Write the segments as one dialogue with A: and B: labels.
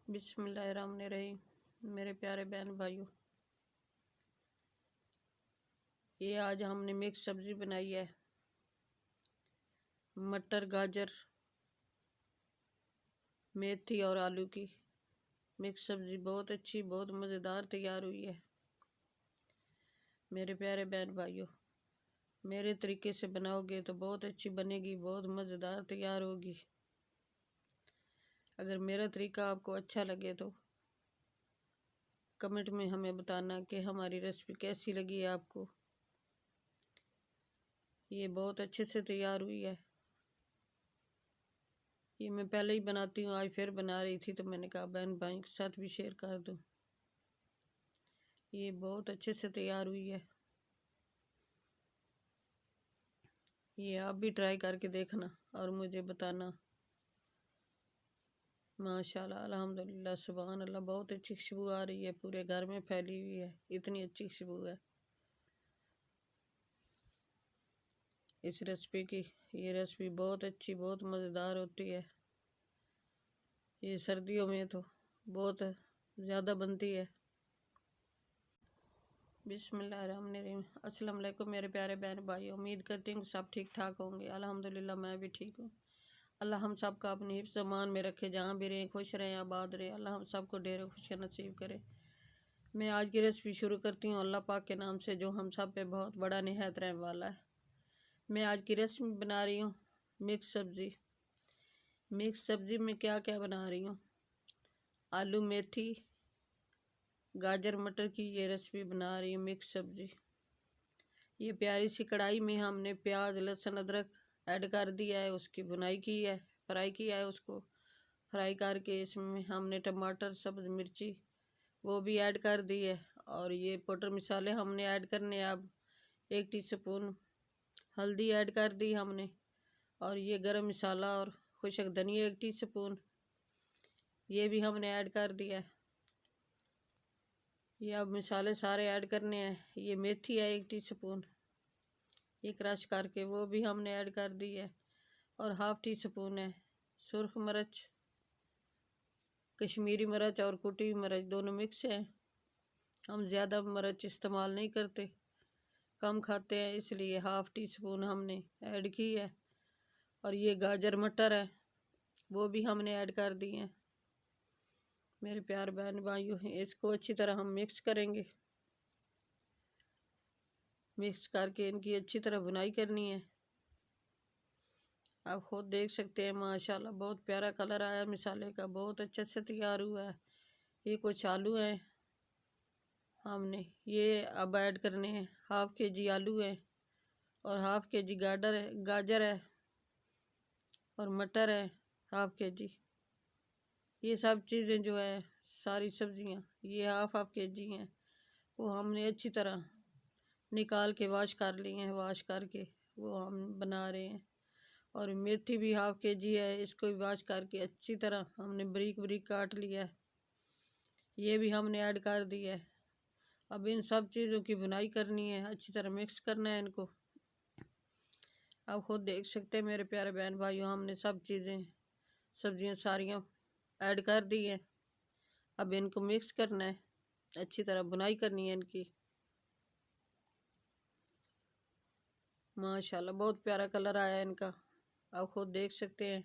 A: बिस्मिल्लाहिर्रहमानिर्रहीम। मेरे प्यारे बहन भाइयों, ये आज हमने मिक्स सब्ज़ी बनाई है। मटर, गाजर, मेथी और आलू की मिक्स सब्ज़ी बहुत अच्छी, बहुत मज़ेदार तैयार हुई है। मेरे प्यारे बहन भाइयों, मेरे तरीके से बनाओगे तो बहुत अच्छी बनेगी, बहुत मज़ेदार तैयार होगी। अगर मेरा तरीका आपको अच्छा लगे तो कमेंट में हमें बताना कि हमारी रेसिपी कैसी लगी है आपको। ये बहुत अच्छे से तैयार हुई है। ये मैं पहले ही बनाती हूँ, आज फिर बना रही थी तो मैंने कहा बहन भाई के साथ भी शेयर कर दूँ। ये बहुत अच्छे से तैयार हुई है। ये आप भी ट्राई करके देखना और मुझे बताना। माशाल्लाह, अल्हम्दुलिल्लाह, सुभान अल्लाह, बहुत अच्छी खुशबू आ रही है, पूरे घर में फैली हुई है, इतनी अच्छी खुशबू है इस रेसिपी की। ये रेसिपी बहुत अच्छी, बहुत मज़ेदार होती है। ये सर्दियों में तो बहुत ज़्यादा बनती है। बिस्मिल्लाहिर्रहमानिर्रहीम। अस्सलाम वालेकुम मेरे प्यारे बहन भाई, उम्मीद करती हूँ सब ठीक ठाक होंगे। अल्हम्दुलिल्लाह, मैं भी ठीक हूँ। अल्लाह हम सब का अपनी हिफ्ज़ ज़मान में रखे, जहाँ भी रहें खुश रहें, आबाद रहें। अल्लाह हम सब को ढेरों खुशियाँ नसीब करे। मैं आज की रेसिपी शुरू करती हूँ अल्लाह पाक के नाम से, जो हम सब पे बहुत बड़ा निहायत रहने वाला है। मैं आज की रेसिपी बना रही हूँ मिक्स सब्ज़ी। मिक्स सब्ज़ी में क्या क्या बना रही हूँ, आलू, मेथी, गाजर, मटर की ये रेसिपी बना रही हूँ मिक्स सब्ज़ी। ये प्यारी सी कढ़ाई में हमने प्याज, लहसुन, अदरक ऐड कर दिया है, उसकी भुनाई की है, फ्राई किया है। उसको फ्राई करके इसमें हमने टमाटर, सब्ज़ मिर्ची वो भी ऐड कर दी है। और ये पाउडर मसाले हमने ऐड करने। अब 1 टीस्पून हल्दी ऐड कर दी हमने, और ये गरम मसाला और खुशक धनिया 1 टीस्पून ये भी हमने ऐड कर दिया है। ये अब मसाले सारे ऐड करने हैं। ये मेथी है 1 टीस्पून, ये क्रश करके वो भी हमने ऐड कर दी है। और 1/2 टीस्पून है सुर्ख मिर्च, कश्मीरी मिर्च और कुटी मिर्च दोनों मिक्स हैं। हम ज़्यादा मिर्च इस्तेमाल नहीं करते, कम खाते हैं, इसलिए 1/2 टीस्पून हमने ऐड की है। और ये गाजर, मटर है, वो भी हमने ऐड कर दिए हैं। मेरे प्यार बहन भाइयों, इसको अच्छी तरह हम मिक्स करेंगे। मिक्स करके इनकी अच्छी तरह भुनाई करनी है। आप खुद देख सकते हैं, माशाल्लाह बहुत प्यारा कलर आया मसाले का, बहुत अच्छे से तैयार हुआ है। ये कुछ आलू हैं हमने ये अब ऐड करने हैं। 1/2 kg आलू है, और 1/2 kg गाजर है, और मटर है 1/2 kg। ये सब चीज़ें जो है, सारी सब्जियां ये 1/2 kg हैं, वो हमने अच्छी तरह निकाल के वाश कर ली हैं। वाश करके वो हम बना रहे हैं। और मेथी भी 1/2 kg है, इसको भी वाश करके अच्छी तरह हमने बारीक बारीक काट लिया है, ये भी हमने ऐड कर दिया है। अब इन सब चीज़ों की भुनाई करनी है, अच्छी तरह मिक्स करना है इनको। आप खुद देख सकते हैं मेरे प्यारे बहन भाइयों, हमने सब चीज़ें सब्जियां सारियां ऐड कर दी है। अब इनको मिक्स करना है, अच्छी तरह भुनाई करनी है इनकी। माशाल्लाह बहुत प्यारा कलर आया इनका, आप खुद देख सकते हैं,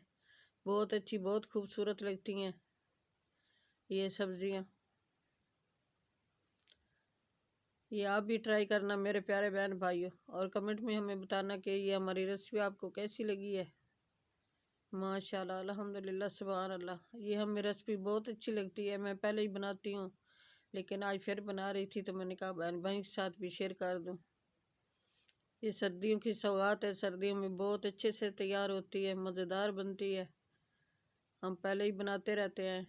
A: बहुत अच्छी, बहुत खूबसूरत लगती हैं ये सब्जियां। ये आप भी ट्राई करना मेरे प्यारे बहन भाइयों, और कमेंट में हमें बताना कि ये हमारी रेसिपी आपको कैसी लगी है। माशाल्लाह, अल्हम्दुलिल्लाह, सुभान अल्लाह, ये हमें रेसिपी बहुत अच्छी लगती है। मैं पहले ही बनाती हूँ, लेकिन आज फिर बना रही थी तो मैंने कहा बहन भाई के साथ भी शेयर कर दूँ। ये सर्दियों की सौगात है, सर्दियों में बहुत अच्छे से तैयार होती है, मज़ेदार बनती है, हम पहले ही बनाते रहते हैं।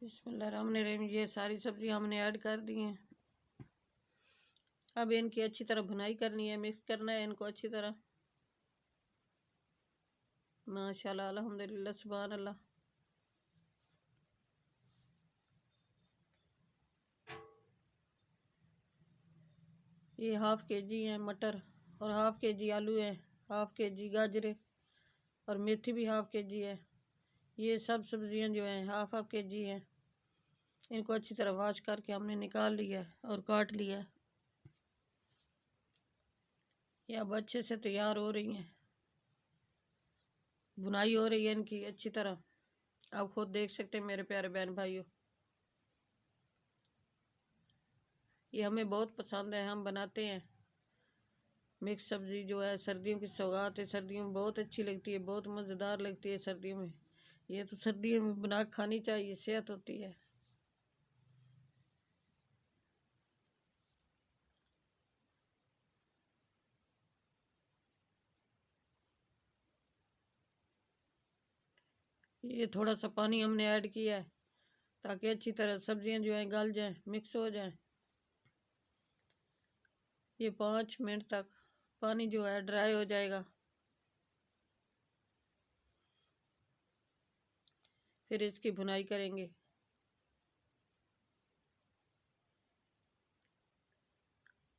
A: बिस्मिल्लाहिर्रहमानिर्रहीम। ये सारी सब्ज़ी हमने ऐड कर दी हैं। अब इनकी अच्छी तरह भुनाई करनी है, मिक्स करना है इनको अच्छी तरह। माशाल्लाह, अल्हम्दुलिल्लाह, सुभान अल्लाह। ये 1/2 kg है मटर, और 1/2 kg आलू है, 1/2 kg गाजरे, और मेथी भी 1/2 kg है। ये सब सब्जियां जो हैं हाफ हाफ केजी हैं। इनको अच्छी तरह वॉश करके हमने निकाल लिया है और काट लिया है। ये अब अच्छे से तैयार हो रही हैं, बुनाई हो रही है इनकी अच्छी तरह। आप खुद देख सकते हैं मेरे प्यारे बहन भाइयों। ये हमें बहुत पसंद है, हम बनाते हैं। मिक्स सब्ज़ी जो है सर्दियों की सौगात है, सर्दियों में बहुत अच्छी लगती है, बहुत मज़ेदार लगती है सर्दियों में। ये तो सर्दियों में बना खानी चाहिए, सेहत होती है। ये थोड़ा सा पानी हमने ऐड किया है ताकि अच्छी तरह सब्जियां जो हैं गल जाएं, मिक्स हो जाएं। ये 5 मिनट तक पानी जो है ड्राई हो जाएगा। फिर इसकी भुनाई करेंगे।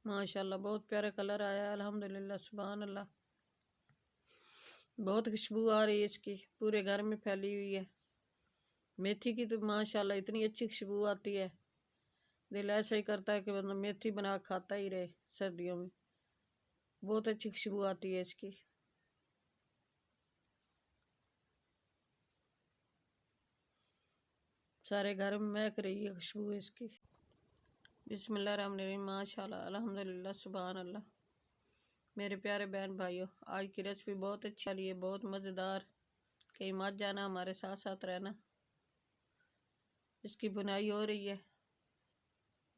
A: माशाल्लाह बहुत प्यारा कलर आया है, अल्हम्दुलिल्लाह, सुभान अल्लाह। बहुत खुशबू आ रही है इसकी, पूरे घर में फैली हुई है। मेथी की तो माशाल्लाह इतनी अच्छी खुशबू आती है, दिल ऐसा ही करता है कि मतलब मेथी बना खाता ही रहे सर्दियों में। बहुत अच्छी खुशबू आती है इसकी। सारे घर में महक रही है खुशबू इसकी। बिस्मिल्लाहिर्रहमानिर्रहीम, माशाल्लाह, अल्हम्दुलिल्लाह, सुभान अल्लाह। मेरे प्यारे बहन भाइयों, आज की रेसिपी बहुत अच्छी वाली है, बहुत मज़ेदार। कहीं मत जाना, हमारे साथ साथ रहना। इसकी बुनाई हो रही है,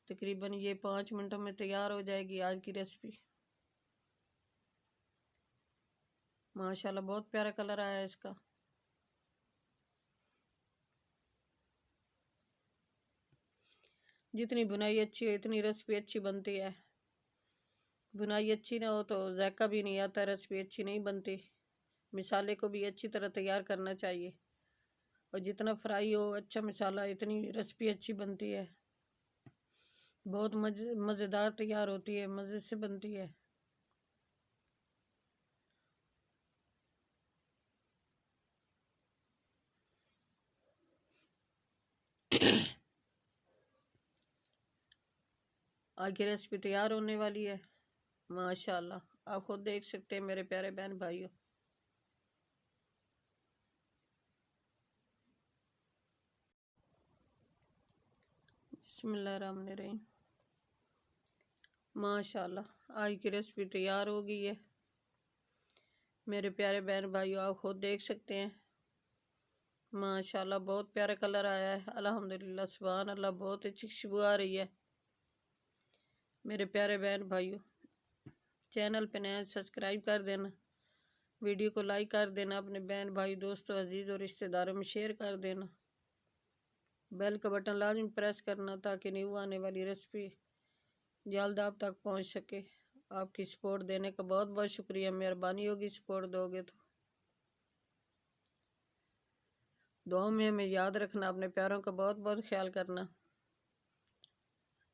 A: तकरीबन ये 5 मिनटों में तैयार हो जाएगी आज की रेसिपी। माशाल्लाह बहुत प्यारा कलर आया है इसका। जितनी बुनाई अच्छी हो इतनी रेसिपी अच्छी बनती है। बुनाई अच्छी ना हो तो जायका भी नहीं आता, रेसिपी अच्छी नहीं बनती। मिसाले को भी अच्छी तरह तैयार करना चाहिए, और जितना फ्राई हो अच्छा मिसाला इतनी रेसिपी अच्छी बनती है। बहुत मज़ेदार तैयार होती है, मज़े से बनती है। आज की रेसिपी तैयार होने वाली है। माशाल्लाह आप खुद देख सकते हैं मेरे प्यारे बहन भाइयों। बिस्मिल्लाहिर्रहमानिर्रहीम। माशाल्लाह आज की रेसिपी तैयार हो गई है मेरे प्यारे बहन भाइयों, आप खुद देख सकते हैं। माशाल्लाह बहुत प्यारा कलर आया है, अल्हम्दुलिल्लाह, सुभान अल्लाह, बहुत अच्छी खुशबू आ रही है। मेरे प्यारे बहन भाइयों, चैनल पे नए सब्सक्राइब कर देना, वीडियो को लाइक कर देना, अपने बहन भाई दोस्तों अजीज़ और रिश्तेदारों में शेयर कर देना। बेल का बटन लाजमी प्रेस करना ताकि न्यू आने वाली रेसिपी जल्द आप तक पहुंच सके। आपकी सपोर्ट देने का बहुत बहुत शुक्रिया, मेहरबानी होगी सपोर्ट दोगे तो। दुआ में हमें याद रखना, अपने प्यारों का बहुत बहुत ख्याल करना।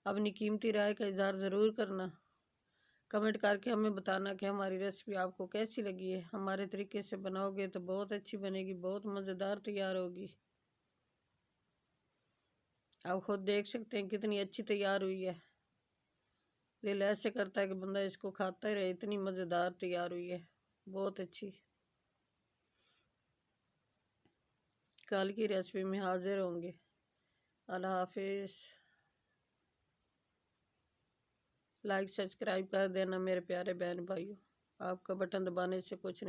A: अपनी कीमती राय का इजहार ज़रूर करना, कमेंट करके हमें बताना कि हमारी रेसिपी आपको कैसी लगी है। हमारे तरीके से बनाओगे तो बहुत अच्छी बनेगी, बहुत मज़ेदार तैयार होगी। आप खुद देख सकते हैं कितनी अच्छी तैयार हुई है, दिल ऐसे करता है कि बंदा इसको खाता ही रहे, इतनी मज़ेदार तैयार हुई है, बहुत अच्छी। कल की रेसिपी में हाजिर होंगे। अल्लाह हाफिज़। लाइक सब्सक्राइब कर देना मेरे प्यारे बहन भाइयों, आपका बटन दबाने से कुछ नहीं।